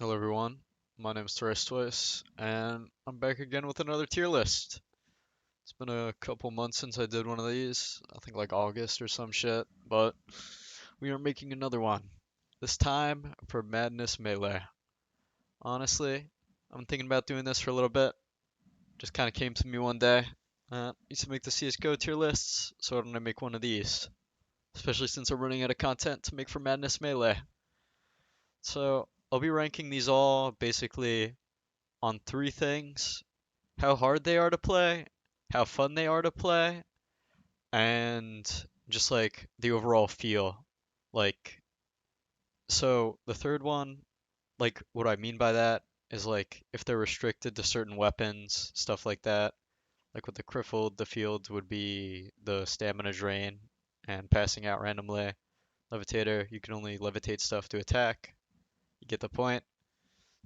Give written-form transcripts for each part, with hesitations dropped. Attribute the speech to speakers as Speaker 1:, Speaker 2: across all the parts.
Speaker 1: Hello everyone, my name is Twice, and I'm back again with another tier list. It's been a couple months since I did one of these, I think like August or some shit, but we are making another one. This time for Madness Melee. Honestly, I'm thinking about doing this for a little bit. Just kind of came to me one day. Used to make the CSGO tier lists, so why don't I make one of these? Especially since I'm running out of content to make for Madness Melee. So I'll be ranking these all basically on three things: how hard they are to play, how fun they are to play, and just like the overall feel. Like, so the third one, like what I mean by that is like if they're restricted to certain weapons, stuff like that. Like with the Crippled, the field would be the stamina drain and passing out randomly. Levitator, you can only levitate stuff to attack. You get the point.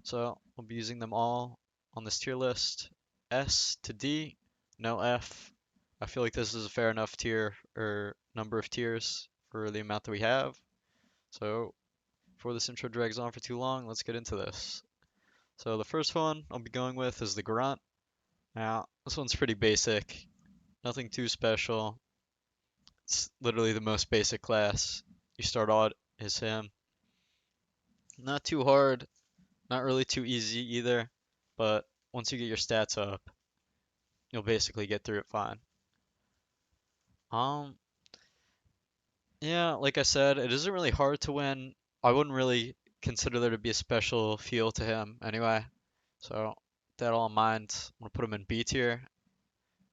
Speaker 1: So we'll be using them all on this tier list. S to D, no F. I feel like this is a fair enough tier or number of tiers for the amount that we have. So before this intro drags on for too long, let's get into this. So the first one I'll be going with is the Grunt. Now, this one's pretty basic, nothing too special. It's literally the most basic class. You start out as him. Not too hard, not really too easy either, but once you get your stats up, you'll basically get through it fine. Um, yeah, like I said, it isn't really hard to win. I wouldn't really consider there to be a special feel to him anyway. So, with that all in mind, I'm gonna put him in B tier.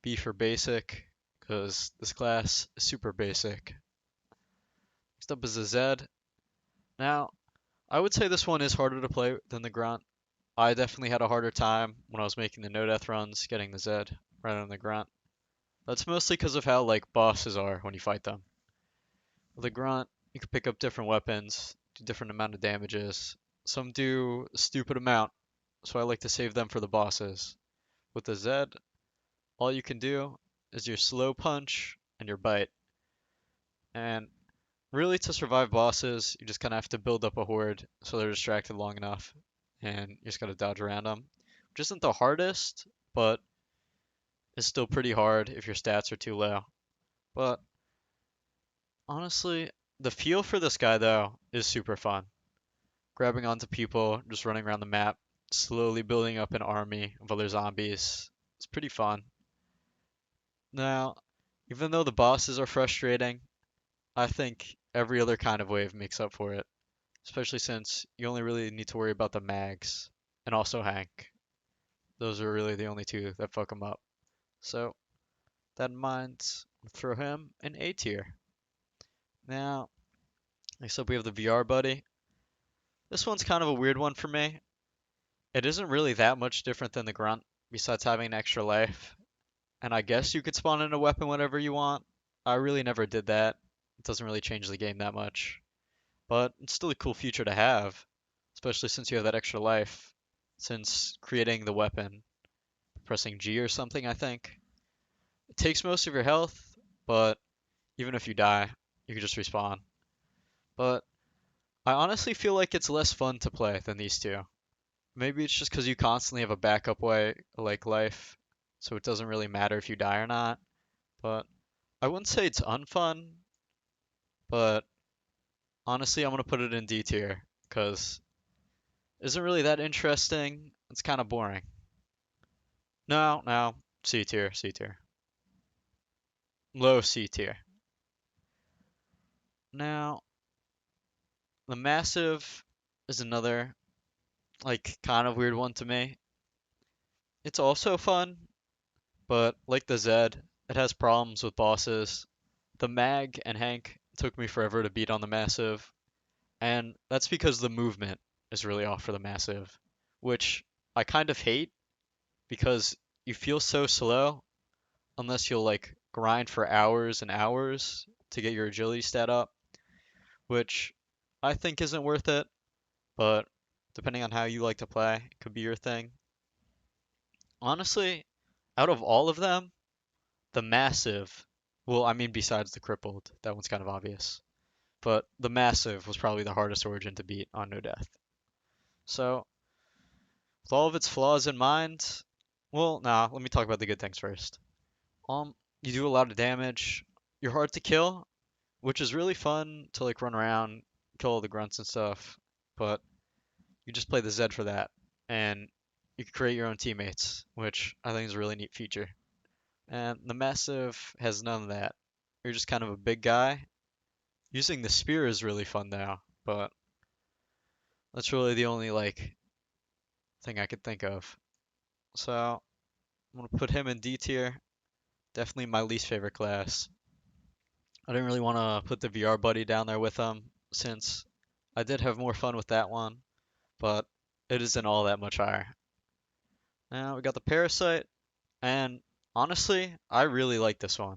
Speaker 1: B for basic, because this class is super basic. Next up is the Z. Now, I would say this one is harder to play than the Grunt. I definitely had a harder time when I was making the no death runs getting the Z rather than the Grunt. That's mostly because of how like bosses are when you fight them. With a grunt, you can pick up different weapons, do different amount of damages. Some do a stupid amount, so I like to save them for the bosses. With the Z, all you can do is your slow punch and your bite. And really to survive bosses, you just kind of have to build up a horde so they're distracted long enough, and you just gotta dodge around them. Which isn't the hardest, but it's still pretty hard if your stats are too low. But honestly, the feel for this guy though is super fun. Grabbing onto people, just running around the map, slowly building up an army of other zombies. It's pretty fun. Now, even though the bosses are frustrating, I think every other kind of wave makes up for it, especially since you only really need to worry about the mags and also Hank. Those are really the only two that fuck him up. So, that in mind, throw him in A tier. Now, next up we have the VR buddy. This one's kind of a weird one for me. It isn't really that much different than the grunt, besides having an extra life. And I guess you could spawn in a weapon whenever you want. I really never did that. It doesn't really change the game that much. But it's still a cool feature to have, especially since you have that extra life. Since creating the weapon, pressing G or something, I think. It takes most of your health, but even if you die, you can just respawn. But I honestly feel like it's less fun to play than these two. Maybe it's just because you constantly have a backup way, like life, so it doesn't really matter if you die or not. But I wouldn't say it's unfun, but honestly, I'm gonna put it in D tier because it isn't really that interesting. It's kind of boring. No, no, C tier, C tier, low C tier. Now, the massive is another like kind of weird one to me. It's also fun, but like the Z, it has problems with bosses. The Mag and Hank took me forever to beat on the Massive, and that's because the movement is really off for the Massive, which I kind of hate because you feel so slow unless you'll like grind for hours and hours to get your agility stat up, which I think isn't worth it, but depending on how you like to play, it could be your thing. Honestly, out of all of them, the Massive, well, I mean, besides the Crippled, that one's kind of obvious. But the Massive was probably the hardest origin to beat on no death. So with all of its flaws in mind, well, nah, let me talk about the good things first. You do a lot of damage. You're hard to kill, which is really fun to like run around, kill all the grunts and stuff. But you just play the Zed for that, and you can create your own teammates, which I think is a really neat feature. And the massive has none of that. You're just kind of a big guy. Using the spear is really fun though, but that's really the only like thing I could think of. So I'm gonna put him in D tier. Definitely my least favorite class. I didn't really want to put the VR buddy down there with him since I did have more fun with that one, but it isn't all that much higher. Now we got the parasite, and honestly, I really like this one.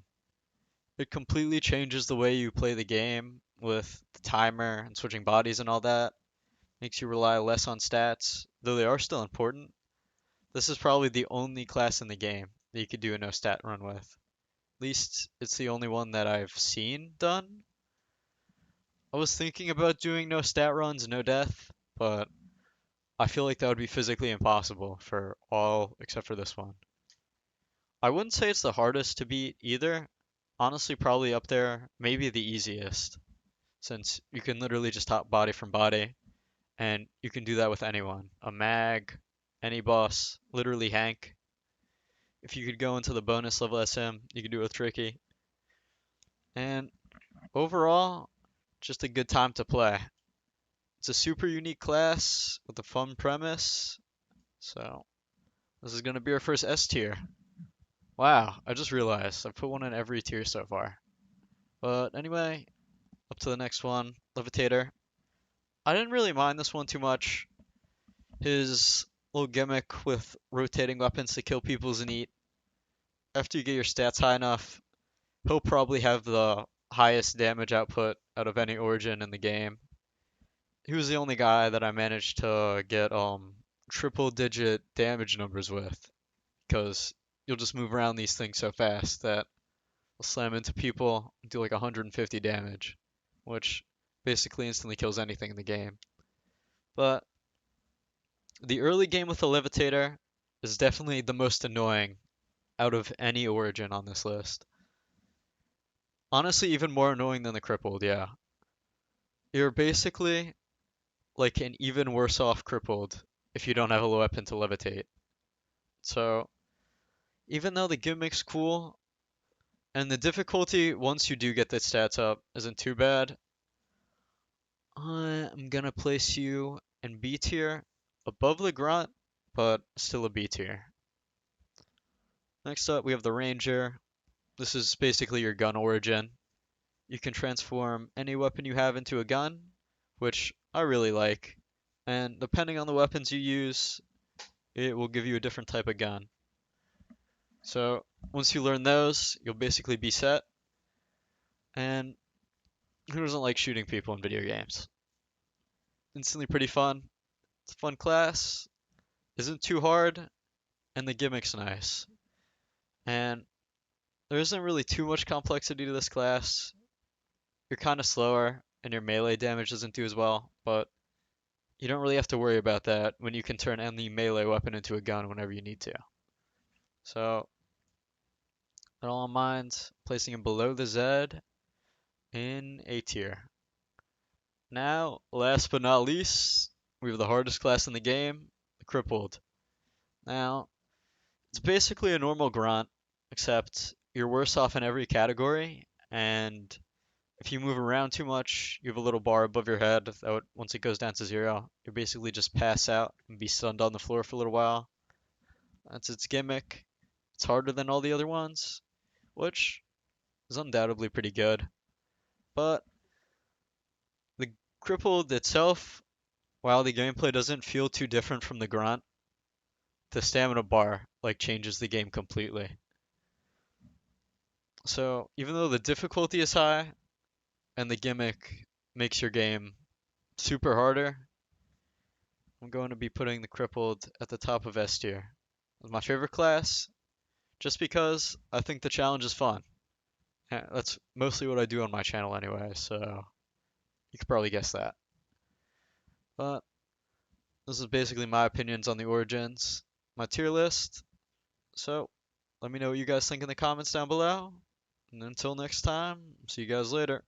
Speaker 1: It completely changes the way you play the game with the timer and switching bodies and all that. Makes you rely less on stats, though they are still important. This is probably the only class in the game that you could do a no stat run with. At least it's the only one that I've seen done. I was thinking about doing no stat runs, no death, but I feel like that would be physically impossible for all except for this one. I wouldn't say it's the hardest to beat either. Honestly, probably up there, maybe the easiest, since you can literally just top body from body, and you can do that with anyone. A mag, any boss, literally Hank. If you could go into the bonus level as him, you could do it with Tricky. And overall, just a good time to play. It's a super unique class with a fun premise. So this is gonna be our first S tier. Wow, I just realized I've put one in every tier so far. But anyway, up to the next one, Levitator. I didn't really mind this one too much. His little gimmick with rotating weapons to kill people is neat. After you get your stats high enough, he'll probably have the highest damage output out of any origin in the game. He was the only guy that I managed to get triple digit damage numbers with, because you'll just move around these things so fast that will slam into people and do like 150 damage, which basically instantly kills anything in the game. But the early game with the Levitator is definitely the most annoying out of any origin on this list. Honestly, even more annoying than the Crippled, yeah. You're basically like an even worse off Crippled if you don't have a weapon to levitate. So, even though the gimmick's cool, and the difficulty, once you do get the stats up, isn't too bad, I'm gonna place you in B tier, above the Grunt, but still a B tier. Next up, we have the Ranger. This is basically your gun origin. You can transform any weapon you have into a gun, which I really like. And depending on the weapons you use, it will give you a different type of gun. So once you learn those, you'll basically be set. And who doesn't like shooting people in video games? Instantly pretty fun. It's a fun class. Isn't too hard, and the gimmick's nice. And there isn't really too much complexity to this class. You're kind of slower, and your melee damage doesn't do as well, but you don't really have to worry about that when you can turn any melee weapon into a gun whenever you need to. So, with all in mind, placing him below the Z in A tier. Now, last but not least, we have the hardest class in the game, the Crippled. Now, it's basically a normal grunt, except you're worse off in every category, and if you move around too much, you have a little bar above your head that once it goes down to zero, you basically just pass out and be stunned on the floor for a little while. That's its gimmick. It's harder than all the other ones, which is undoubtedly pretty good. But the Crippled itself, while the gameplay doesn't feel too different from the Grunt, the stamina bar like changes the game completely. So even though the difficulty is high and the gimmick makes your game super harder, I'm going to be putting the Crippled at the top of S tier. It's my favorite class, just because I think the challenge is fun. That's mostly what I do on my channel anyway, so you could probably guess that. But This is basically my opinions on the Origins, my tier list. So let me know what you guys think in the comments down below. And until next time, see you guys later.